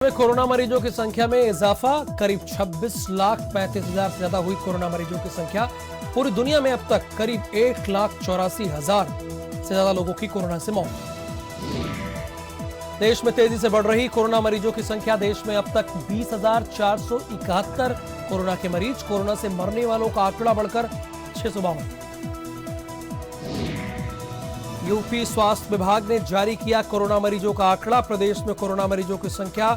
में कोरोना मरीजों की संख्या में इजाफा, करीब 26,35,000 से ज्यादा हुई कोरोना मरीजों की संख्या। पूरी दुनिया में अब तक करीब 1,84,000 से ज्यादा लोगों की कोरोना से मौत। देश में तेजी से बढ़ रही कोरोना मरीजों की संख्या। देश में अब तक 20,471 कोरोना के मरीज। कोरोना से मरने वालों का आंकड़ा बढ़कर 652। यूपी स्वास्थ्य विभाग ने जारी किया कोरोना मरीजों का आंकड़ा। प्रदेश में कोरोना मरीजों की संख्या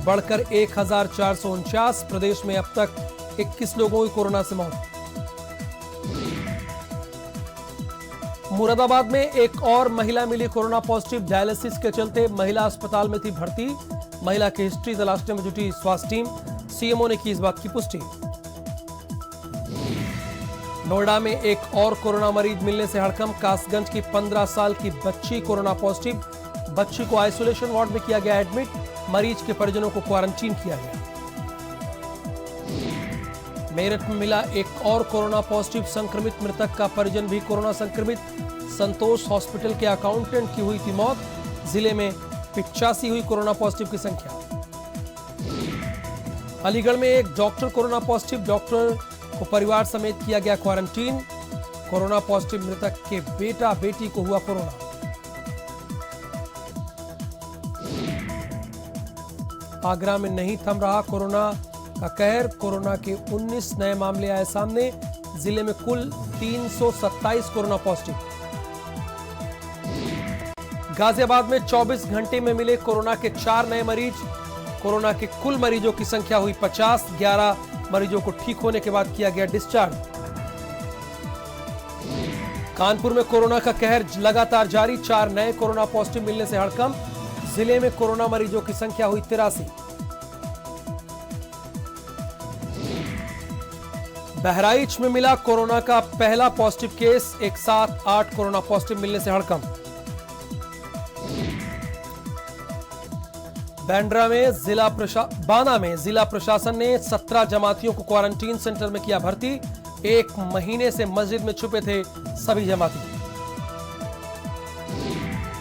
बढ़कर 1,449। प्रदेश में अब तक 21 लोगों की कोरोना से मौत। मुरादाबाद में एक और महिला मिली कोरोना पॉजिटिव। डायलिसिस के चलते महिला अस्पताल में थी भर्ती। महिला की हिस्ट्री तलाशने में जुटी स्वास्थ्य टीम। सीएमओ ने की इस बात की पुष्टि। नोएडा में एक और कोरोना मरीज मिलने से हड़कंप। कासगंज की 15 साल की बच्ची कोरोना पॉजिटिव। बच्ची को आइसोलेशन वार्ड में किया गया एडमिट। मरीज के परिजनों को क्वारंटीन किया गया। मेरठ में मिला एक और कोरोना पॉजिटिव संक्रमित। मृतक का परिजन भी कोरोना संक्रमित। संतोष हॉस्पिटल के अकाउंटेंट की हुई थी मौत। जिले में 85 हुई कोरोना पॉजिटिव की संख्या। अलीगढ़ में एक डॉक्टर कोरोना पॉजिटिव। डॉक्टर को परिवार समेत किया गया क्वारंटीन। कोरोना पॉजिटिव मृतक के बेटा बेटी को हुआ कोरोना। आगरा में नहीं थम रहा कोरोना का कहर। कोरोना के 19 नए मामले आए सामने। जिले में कुल 327 कोरोना पॉजिटिव। गाजियाबाद में 24 घंटे में मिले कोरोना के 4 नए मरीज। कोरोना के कुल मरीजों की संख्या हुई 50। 11 मरीजों को ठीक होने के बाद किया गया डिस्चार्ज। कानपुर में कोरोना का कहर लगातार जारी। 4 नए कोरोना पॉजिटिव मिलने से हड़कंप। जिले में कोरोना मरीजों की संख्या हुई 83। बहराइच में मिला कोरोना का पहला पॉजिटिव केस। एक साथ 8 कोरोना पॉजिटिव मिलने से हड़कंप। बाना में जिला प्रशासन ने 17 जमातियों को क्वारंटीन सेंटर में किया भर्ती। 1 महीने से मस्जिद में छुपे थे सभी जमाती।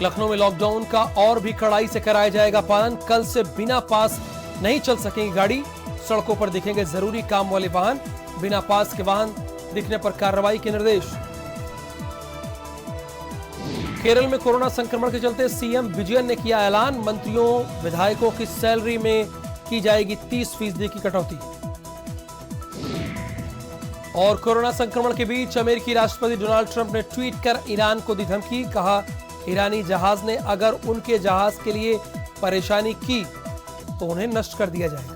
लखनऊ में लॉकडाउन का और भी कड़ाई से कराया जाएगा पालन। कल से बिना पास नहीं चल सकेंगी गाड़ी। सड़कों पर दिखेंगे जरूरी काम वाले वाहन। बिना पास के वाहन दिखने पर कार्रवाई के निर्देश। केरल में कोरोना संक्रमण के चलते सीएम विजयन ने किया ऐलान। मंत्रियों विधायकों की सैलरी में की जाएगी 30% की कटौती। और कोरोना संक्रमण के बीच अमेरिकी राष्ट्रपति डोनाल्ड ट्रंप ने ट्वीट कर ईरान को दी धमकी। कहा, ईरानी जहाज ने अगर उनके जहाज के लिए परेशानी की तो उन्हें नष्ट कर दिया जाएगा।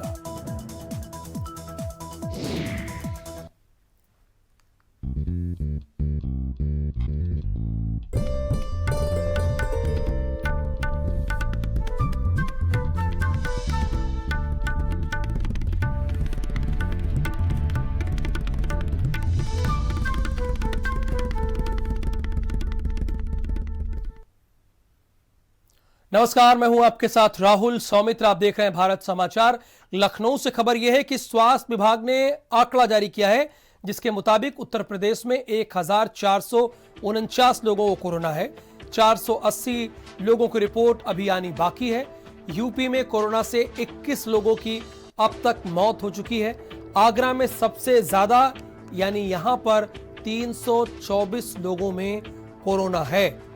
नमस्कार, मैं हूं आपके साथ राहुल सौमित्र। आप देख रहे हैं भारत समाचार। लखनऊ से खबर यह है कि स्वास्थ्य विभाग ने आंकड़ा जारी किया है, जिसके मुताबिक उत्तर प्रदेश में 1,449 लोगों को कोरोना है। 480 लोगों की रिपोर्ट अभी आनी बाकी है। यूपी में कोरोना से 21 लोगों की अब तक मौत हो चुकी है। आगरा में सबसे ज्यादा यानी यहां पर 324 लोगों में कोरोना है।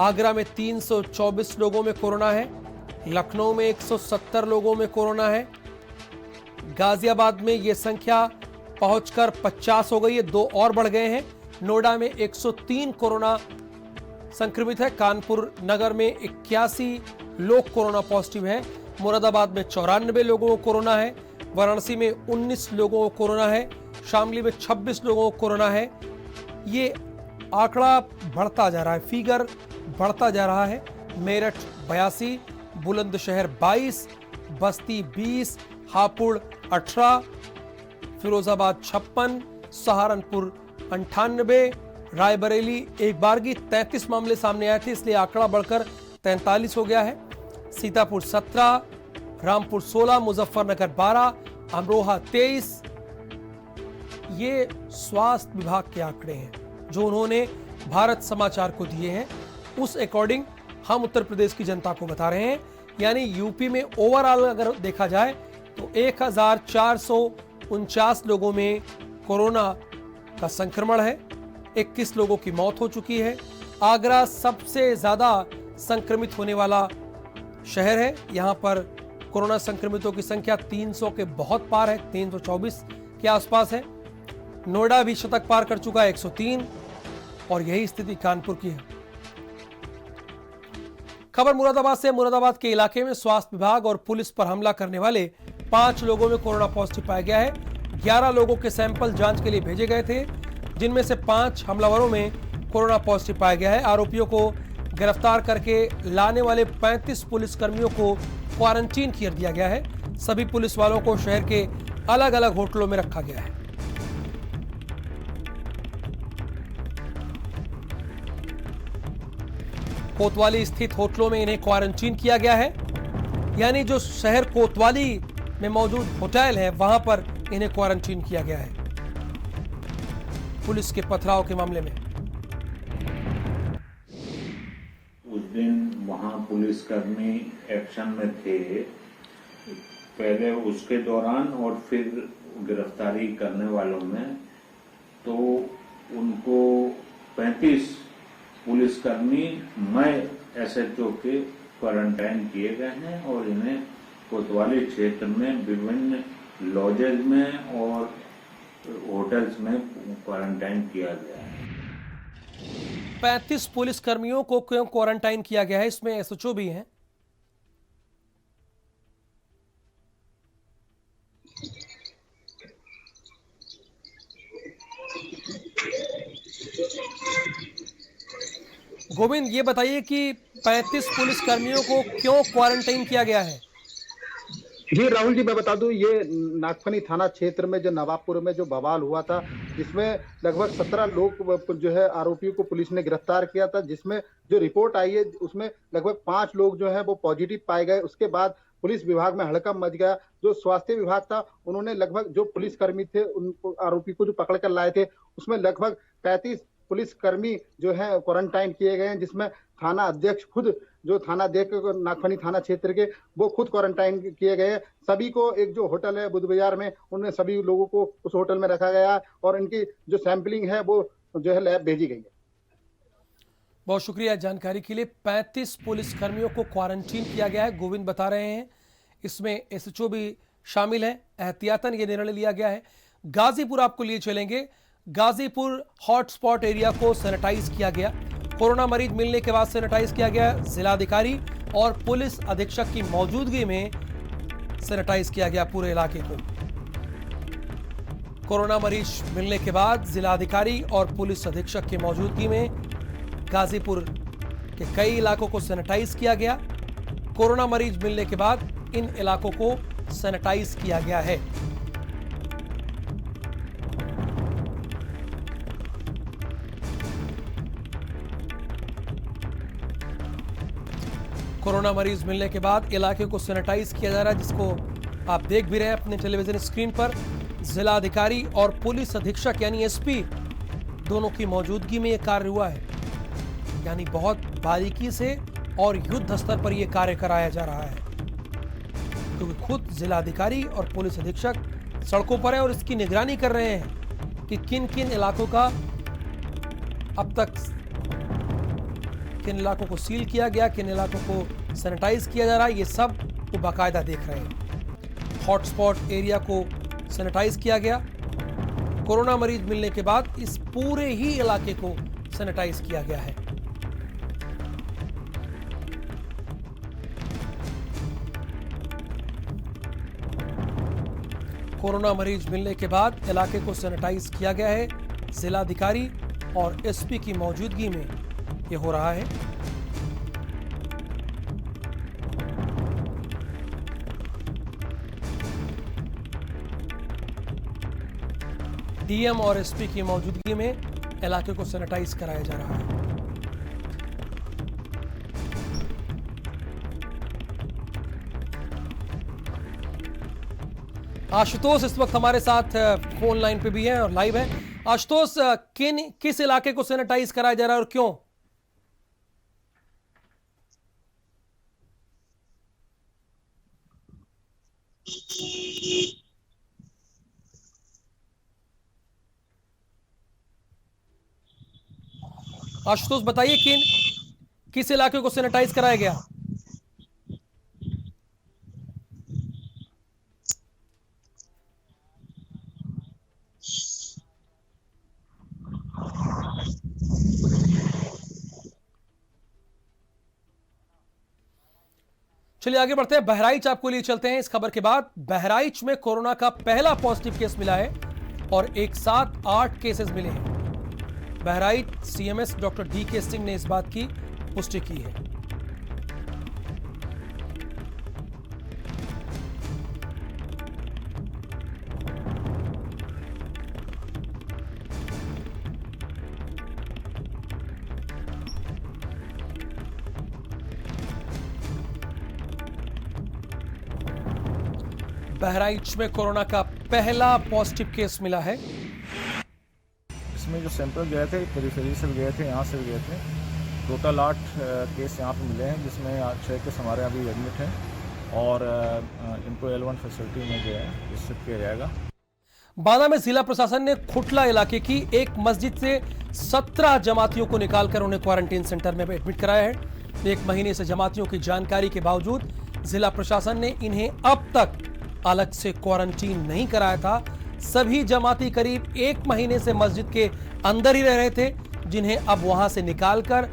आगरा में 324 लोगों में कोरोना है। लखनऊ में 170 लोगों में कोरोना है। गाजियाबाद में यह संख्या पहुंचकर 50 हो गई है। 2 और बढ़ गए हैं। नोएडा में 103 कोरोना संक्रमित है। कानपुर नगर में 81 लोग कोरोना पॉजिटिव हैं। मुरादाबाद में 94 लोगों को कोरोना है। वाराणसी में 19 लोगों को कोरोना है। शामली में 26 लोगों को कोरोना है। ये आंकड़ा बढ़ता जा रहा है, फिगर बढ़ता जा रहा है। मेरठ 82, बुलंदशहर 22, बस्ती 20, हापुड़ 18, फिरोजाबाद 56, सहारनपुर 98, रायबरेली एक बारगी 33 मामले सामने आए थे, इसलिए आंकड़ा बढ़कर 43 हो गया है। सीतापुर 17, रामपुर 16, मुजफ्फरनगर 12, अमरोहा 23। ये स्वास्थ्य विभाग के आंकड़े हैं जो उन्होंने भारत समाचार को दिए हैं। उस अकॉर्डिंग हम उत्तर प्रदेश की जनता को बता रहे हैं यानी यूपी में ओवरऑल अगर देखा जाए तो 1449 लोगों में कोरोना का संक्रमण है, 21 लोगों की मौत हो चुकी है। आगरा सबसे ज्यादा संक्रमित होने वाला शहर है। यहां पर कोरोना संक्रमितों की संख्या 300 के बहुत पार है, 324 के आसपास है। नोएडा भी शतक पार कर चुका है, 103, और यही स्थिति कानपुर की है। खबर मुरादाबाद से। मुरादाबाद के इलाके में स्वास्थ्य विभाग और पुलिस पर हमला करने वाले 5 लोगों में कोरोना पॉजिटिव पाया गया है। 11 लोगों के सैंपल जांच के लिए भेजे गए थे, जिनमें से 5 हमलावरों में कोरोना पॉजिटिव पाया गया है। आरोपियों को गिरफ्तार करके लाने वाले 35 पुलिसकर्मियों को क्वारंटीन कर दिया गया है। सभी पुलिस वालों को शहर के अलग अलग होटलों में रखा गया है। कोतवाली स्थित होटलों में इन्हें क्वारंटीन किया गया है, यानी जो शहर कोतवाली में मौजूद होटल है वहां पर इन्हें क्वारंटीन किया गया है पुलिस के पथराव के मामले में। उस दिन वहां पुलिसकर्मी एक्शन में थे, पहले उसके दौरान और फिर गिरफ्तारी करने वालों में, तो उनको 35 पुलिसकर्मी मय एसएचओ के क्वारंटाइन किए गए हैं और इन्हें कोतवाली क्षेत्र में विभिन्न लॉजेज में और होटल्स में क्वारंटाइन किया गया है। 35 पुलिसकर्मियों को क्यों क्वारंटाइन किया गया है? इसमें एसएचओ भी हैं। गोविंद, ये बताइए कि 35 पुलिसकर्मियों को क्यों क्वारंटाइन किया गया है? जी राहुल जी, मैं बता दूं, ये नागफनी थाना क्षेत्र में जो नवाबपुर में जो बवाल हुआ था, जिसमें लगभग 17 लोग जो है आरोपियों को पुलिस ने गिरफ्तार किया था, जिसमें जो रिपोर्ट आई है उसमें लगभग 5 लोग जो है वो पॉजिटिव पाए गए। उसके बाद पुलिस विभाग में हड़कंप मच गया। जो स्वास्थ्य विभाग था उन्होंने लगभग जो पुलिसकर्मी थे उनको आरोपी को जो पकड़ कर लाए थे उसमें लगभग 35 पुलिसकर्मी जो है क्वारंटाइन किए गए हैं, जिसमें थाना अध्यक्ष खुद, जो थाना अध्यक्ष नागफनी थाना क्षेत्र के, वो खुद क्वारंटाइन किए गए। सभी को एक जो होटल है बुध बाजार में, उनमें सभी लोगों को उस होटल में रखा गया और इनकी जो सैंपलिंग है वो जो है लैब भेजी गई है। बहुत शुक्रिया जानकारी के लिए। 35 पुलिसकर्मियों को क्वारंटीन किया गया है, गोविंद बता रहे हैं। इसमें एसएचओ भी शामिल है। एहतियातन ये निर्णय लिया गया है। गाजीपुर आपको लिए चलेंगे। गाजीपुर हॉटस्पॉट एरिया को सैनिटाइज किया गया। कोरोना मरीज मिलने के बाद सैनिटाइज किया गया। जिलाधिकारी और पुलिस अधीक्षक की मौजूदगी में सैनिटाइज किया गया पूरे इलाके को। कोरोना मरीज मिलने के बाद जिलाधिकारी और पुलिस अधीक्षक की मौजूदगी में गाजीपुर के कई इलाकों को सैनिटाइज किया गया। कोरोना मरीज मिलने के बाद इन इलाकों को सैनिटाइज किया गया है। कोरोना मरीज मिलने के बाद इलाके को सैनिटाइज किया जा रहा है, जिसको आप देख भी रहे हैं अपने टेलीविजन स्क्रीन पर। जिलाधिकारी और पुलिस अधीक्षक यानी एसपी दोनों की मौजूदगी में यह कार्य हुआ है। यानी बहुत बारीकी से और युद्ध स्तर पर यह कार्य कराया जा रहा है, क्योंकि खुद जिलाधिकारी और पुलिस अधीक्षक सड़कों पर है और इसकी निगरानी कर रहे हैं कि किन किन इलाकों का अब तक, किन इलाकों को सील किया गया, किन इलाकों को सैनिटाइज किया जा रहा है। ये सब वो बाकायदा देख रहे हैं। हॉटस्पॉट एरिया को सैनिटाइज किया गया। कोरोना मरीज मिलने के बाद इस पूरे ही इलाके को सैनिटाइज किया गया है। कोरोना मरीज मिलने के बाद इलाके को सैनिटाइज किया गया है। जिलाधिकारी और एसपी की मौजूदगी में यह हो रहा है। डीएम और एसपी की मौजूदगी में इलाके को सैनिटाइज कराया जा रहा है। आशुतोष इस वक्त हमारे साथ फोन लाइन पे भी है और लाइव है। आशुतोष, किस इलाके को सैनिटाइज कराया जा रहा है और क्यों? आशुतोष बताइए कि किस इलाके को सैनिटाइज कराया गया? चलिए आगे बढ़ते हैं, बहराइच आपको लिए चलते हैं। इस खबर के बाद बहराइच में कोरोना का पहला पॉजिटिव केस मिला है और एक साथ 8 केसेस मिले हैं। Bahraich CMS doctor DK Singh ने इस बात की पुष्टि की है। बहराइच में कोरोना का पहला पॉजिटिव केस मिला है। इसमें जो सैंपल गए थे पेरिफेरी से गए थे, यहाँ से गए थे। टोटल 8 केस यहाँ पे मिले हैं, जिसमें 6 केस हमारे अभी एडमिट हैं और इनको L1 फैसिलिटी में जो है शिफ्ट किया जाएगा। बांदा में जिला प्रशासन ने खुटला इलाके की एक मस्जिद से 17 जमातियों को निकालकर उन्हें क्वारंटीन सेंटर में एडमिट कराया है। 1 महीने से जमातियों की जानकारी के बावजूद जिला प्रशासन ने इन्हें अब तक अलग से क्वारंटीन नहीं कराया था। सभी जमाती करीब 1 महीने से मस्जिद के अंदर ही रह रहे थे, जिन्हें अब वहां से निकालकर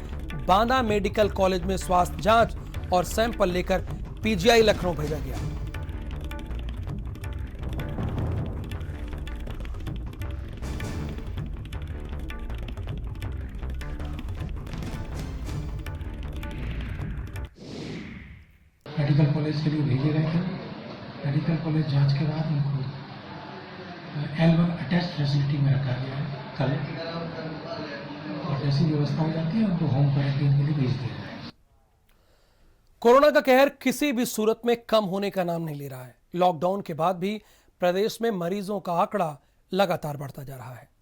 बांदा मेडिकल कॉलेज में स्वास्थ्य जांच और सैंपल लेकर PGI लखनऊ भेजा गया। मेडिकल कॉलेज के लिए भेजे गए थे। मेडिकल कॉलेज जांच के बाद उनको L1 अटैच फैसिलिटी में रखा गया है कल, और जैसी व्यवस्था हो जाती है उनको होम क्वारंटीन के लिए भेज दिया जाए। कोरोना का कहर किसी भी सूरत में कम होने का नाम नहीं ले रहा है। लॉकडाउन के बाद भी प्रदेश में मरीजों का आंकड़ा लगातार बढ़ता जा रहा है।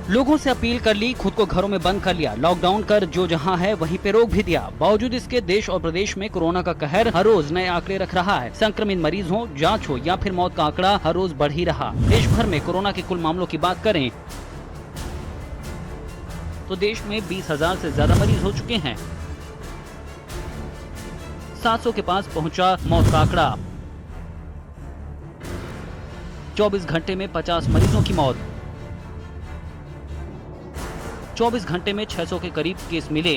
लोगों से अपील कर ली, खुद को घरों में बंद कर लिया, लॉकडाउन कर जो जहां है वहीं पे रोक भी दिया। बावजूद इसके देश और प्रदेश में कोरोना का कहर हर रोज नए आंकड़े रख रहा है। संक्रमित मरीज हो, जांच हो या फिर मौत का आंकड़ा हर रोज बढ़ ही रहा। देश भर में कोरोना के कुल मामलों की बात करें तो देश में 20,000 से ज्यादा मरीज हो चुके हैं। 700 के पास पहुंचा मौत का आंकड़ा। 24 घंटे में 50 मरीजों की मौत। 24 घंटे में 600 के करीब केस मिले।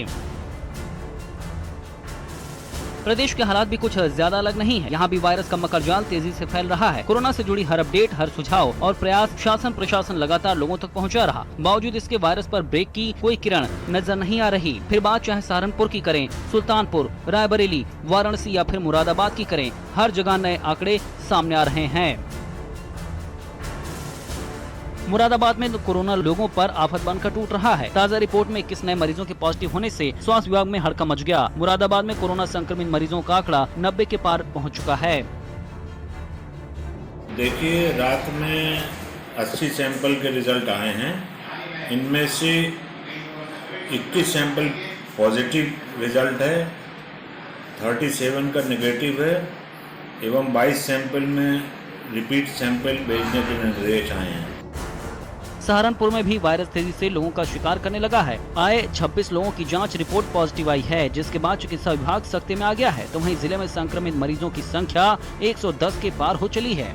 प्रदेश के हालात भी कुछ ज्यादा अलग नहीं है। यहाँ भी वायरस का मकरजाल तेजी से फैल रहा है। कोरोना से जुड़ी हर अपडेट, हर सुझाव और प्रयास शासन प्रशासन लगातार लोगों तक पहुँचा रहा। बावजूद इसके वायरस पर ब्रेक की कोई किरण नजर नहीं आ रही। फिर बात चाहे सहारनपुर की करें, सुल्तानपुर, रायबरेली, वाराणसी या फिर मुरादाबाद की करें, हर जगह नए आंकड़े सामने आ रहे हैं। मुरादाबाद में कोरोना लोगों पर आफत बनकर टूट रहा है। ताज़ा रिपोर्ट में 21 नए मरीजों के पॉजिटिव होने से स्वास्थ्य विभाग में हड़कंप मच गया। मुरादाबाद में कोरोना संक्रमित मरीजों का आंकड़ा 90 के पार पहुंच चुका है। देखिए, रात में 80 सैंपल के रिजल्ट आए हैं। इनमें से 21 सैंपल पॉजिटिव रिजल्ट है, 37 का नेगेटिव है एवं 22 सैंपल में रिपीट सैंपल भेजने के निर्देश आए हैं। सहारनपुर में भी वायरस तेजी से लोगों का शिकार करने लगा है। आए 26 लोगों की जांच रिपोर्ट पॉजिटिव आई है, जिसके बाद चिकित्सा विभाग सख्ते में आ गया है। तो वहीं जिले में संक्रमित मरीजों की संख्या 110 के पार हो चली है।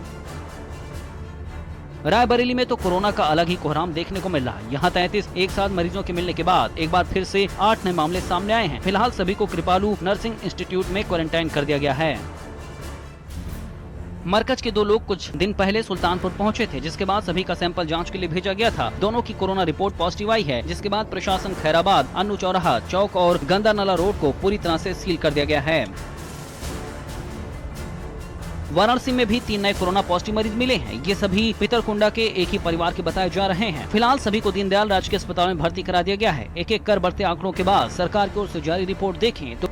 रायबरेली में तो कोरोना का अलग ही कोहराम देखने को मिल रहा है। यहाँ 33 एक साथ मरीजों के मिलने के बाद एक बार फिर से 8 नए मामले सामने आए हैं। फिलहाल सभी को कृपालू नर्सिंग इंस्टीट्यूट में क्वारंटाइन कर दिया गया है। मरकज के 2 लोग कुछ दिन पहले सुल्तानपुर पहुंचे थे, जिसके बाद सभी का सैंपल जांच के लिए भेजा गया था। दोनों की कोरोना रिपोर्ट पॉजिटिव आई है, जिसके बाद प्रशासन खैराबाद, अन्नू चौराहा चौक और गंदा नाला रोड को पूरी तरह से सील कर दिया गया है। वाराणसी में भी 3 नए कोरोना पॉजिटिव मरीज मिले हैं। ये सभी पितरकुंडा के एक ही परिवार के बताए जा रहे हैं। फिलहाल सभी को दीनदयाल राजकीय अस्पताल में भर्ती करा दिया गया है। एक एक कर बढ़ते आंकड़ों के बाद सरकार की ओर से जारी रिपोर्ट देखें तो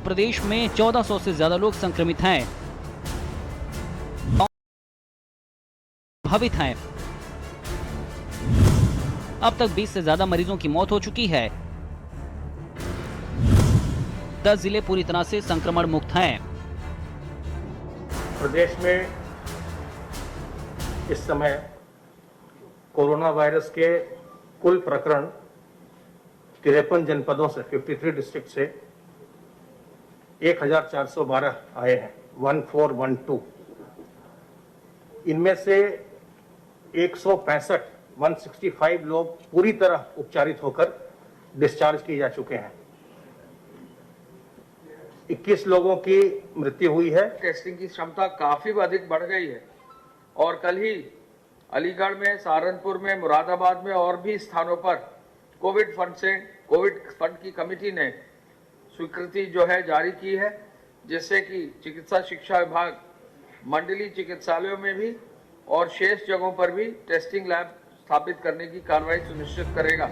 प्रदेश में 1400 से ज्यादा लोग संक्रमित हैं, प्रभावित हैं। अब तक 20 से ज्यादा मरीजों की मौत हो चुकी है। 10 जिले पूरी तरह से संक्रमण मुक्त हैं। प्रदेश में इस समय कोरोना वायरस के कुल प्रकरण 53 जनपदों से 53 डिस्ट्रिक्ट से 1412 आए हैं, 1412। इनमें से 165 लोग पूरी तरह उपचारित होकर डिस्चार्ज किए जा चुके हैं। 21 लोगों की मृत्यु हुई है। टेस्टिंग की क्षमता काफी अधिक बढ़ गई है और कल ही अलीगढ़ में, सहारनपुर में, मुरादाबाद में और भी स्थानों पर कोविड फंड की कमेटी ने स्वीकृति जो है जारी की है, जिससे कि चिकित्सा शिक्षा विभाग मंडलीय चिकित्सालयों में भी और शेष जगहों पर भी टेस्टिंग लैब स्थापित करने की कार्रवाई सुनिश्चित करेगा।